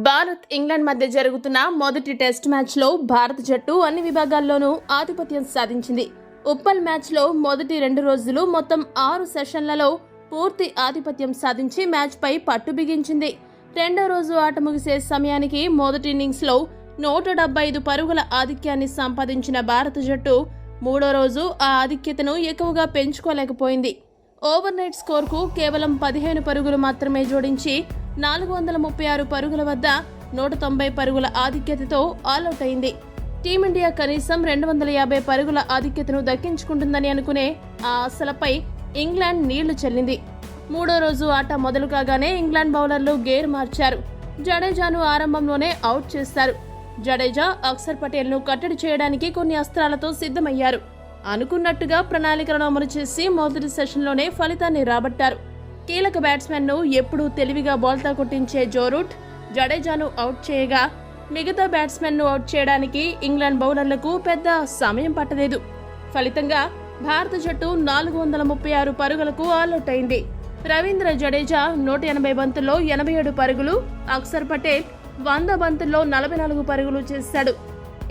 Bharat England మధ్య జరుగుతున్న మొదటి టెస్ట్ మ్యాచ్లో భారత జట్టు అన్ని విభాగాల్లోనూ ఆధిపత్యం సాధించింది. ఉప్పల్ మ్యాచ్లో మొదటి 2 రోజులు మొత్తం 6 సెషన్లలో పూర్తి ఆధిపత్యం సాధించి మ్యాచ్పై పట్టు బిగించింది. రెండో రోజు ఆట ముగిసే సమయానికి మొదటి ఇన్నింగ్స్లో 175 పరుగుల ఆధిక్యాన్ని సంపాదించిన భారత జట్టు మూడో రోజు ఆ ఆధిక్యతను ఎక్కువగా పెంచుకోలేకపోయింది. ఓవర్నైట్ స్కోర్కు కేవలం 15 పరుగులు మాత్రమే జోడించి 436 పరుగుల వద్ద 190 పరుగుల ఆధిక్యతతో ఆలౌట్ అయింది. టీమిండియా కనీసం 250 పరుగుల ఆధిక్యతను దక్కించుకుంటుందని అనుకునే ఆ ఆశలపై ఇంగ్లాండ్ నీళ్లు చల్లింది. మూడో రోజు ఆట మొదలు కాగానే ఇంగ్లాండ్ బౌలర్లు గేర్ మార్చారు. జడేజాను ఆరంభంలోనే అవుట్ చేశారు. జడేజా అక్షర్ పటేల్ను కట్టడి చేయడానికి కొన్ని అస్త్రాలతో సిద్ధమయ్యారు. అనుకున్నట్టుగా ప్రణాళికలను అమలు చేసి మొదటి సెషన్లోనే ఫలితాన్ని రాబట్టారు. కీలక బ్యాట్స్మెన్ను ఎప్పుడూ తెలివిగా బాల్తో కొట్టించే జో రూట్ జడేజాను అవుట్ చేయగా మిగతా బ్యాట్స్మెన్ను అవుట్ చేయడానికి ఇంగ్లాండ్ బౌలర్లకు పెద్ద సమయం పట్టలేదు. ఫలితంగా భారత జట్టు 436 పరుగులకు ఆల్అౌట్ అయింది. రవీంద్ర జడేజా 180 బంతుల్లో 87 పరుగులు, అక్షర్ పటేల్ 100 బంతుల్లో 44 పరుగులు చేశాడు.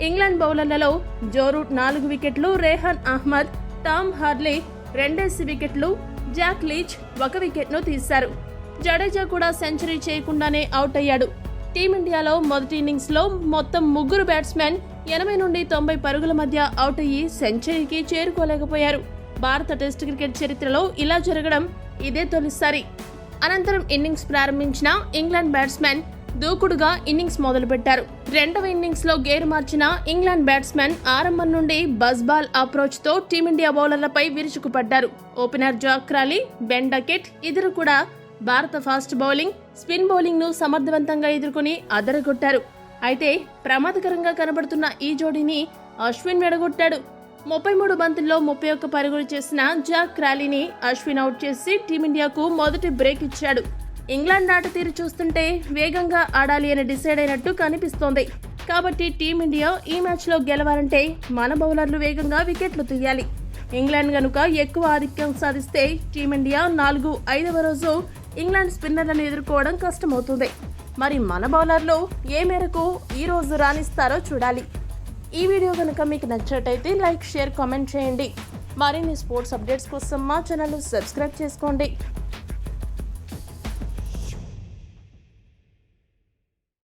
ఇంగ్లాండ్ బౌలర్లలో జో రూట్ 4 వికెట్లు, రేహాన్ అహ్మద్, టామ్ హార్లీ 2 వికెట్లు, జాక్ లీచ్ 1 వికెట్ను తీశారు. జడేజా కూడా సెంచరీ చేయకుండానే అవుట్ అయ్యాడు. టీమిండియాలో మొదటి ఇన్నింగ్స్లో మొత్తం 3 బ్యాట్స్మెన్ 80 నుండి 90 పరుగుల మధ్య అవుట్ అయ్యి సెంచరీకి చేరుకోలేకపోయారు. భారత టెస్ట్ క్రికెట్ చరిత్రలో ఇలా జరగడం ఇదే తొలిసారి. అనంతరం ఇన్నింగ్స్ ప్రారంభించిన ఇంగ్లాండ్ బ్యాట్స్మెన్ దూకుడుగా ఇన్నింగ్స్ మొదలుపెట్టారు. రెండవ ఇన్నింగ్స్లో గేరు మార్చిన ఇంగ్లాండ్ బ్యాట్స్మెన్ ఆరంభం నుండి బజ్ బాల్ అప్రోచ్తో టీమిండియా బౌలర్లపై విరుచుకుపడ్డారు. Opener Jack Crawley, Ben Duckett ఇద్దరు కూడా భారత ఫాస్ట్ బౌలింగ్, స్పిన్ బౌలింగ్ను సమర్థవంతంగా ఎదుర్కొని అదరగొట్టారు. అయితే ప్రమాదకరంగా కనబడుతున్న ఈ జోడీని అశ్విన్ వెడగొట్టాడు. 33 బంతుల్లో 31 పరుగులు చేసిన జాక్ క్రాలీని అశ్విన్ అవుట్ చేసి టీమిండియాకు మొదటి బ్రేక్ ఇచ్చాడు. ఇంగ్లాండ్ ఆట తీరు చూస్తుంటే వేగంగా ఆడాలి అని డిసైడ్ అయినట్టు కనిపిస్తోంది. కాబట్టి టీమిండియా ఈ మ్యాచ్లో గెలవాలంటే మన బౌలర్లు వేగంగా వికెట్లు తీయాలి. ఇంగ్లాండ్ గనుక ఎక్కువ ఆధిక్యం సాధిస్తే టీమిండియా 4-5వ రోజు ఇంగ్లాండ్ స్పిన్నర్లను ఎదుర్కోవడం కష్టమవుతుంది. మరి మన బౌలర్లు ఏ మేరకు ఈ రోజు రాణిస్తారో చూడాలి. ఈ వీడియో కనుక మీకు నచ్చినట్టయితే లైక్, షేర్, కామెంట్ చేయండి. మరిన్ని స్పోర్ట్స్ అప్డేట్స్ కోసం మా ఛానల్ సబ్స్క్రైబ్ చేసుకోండి.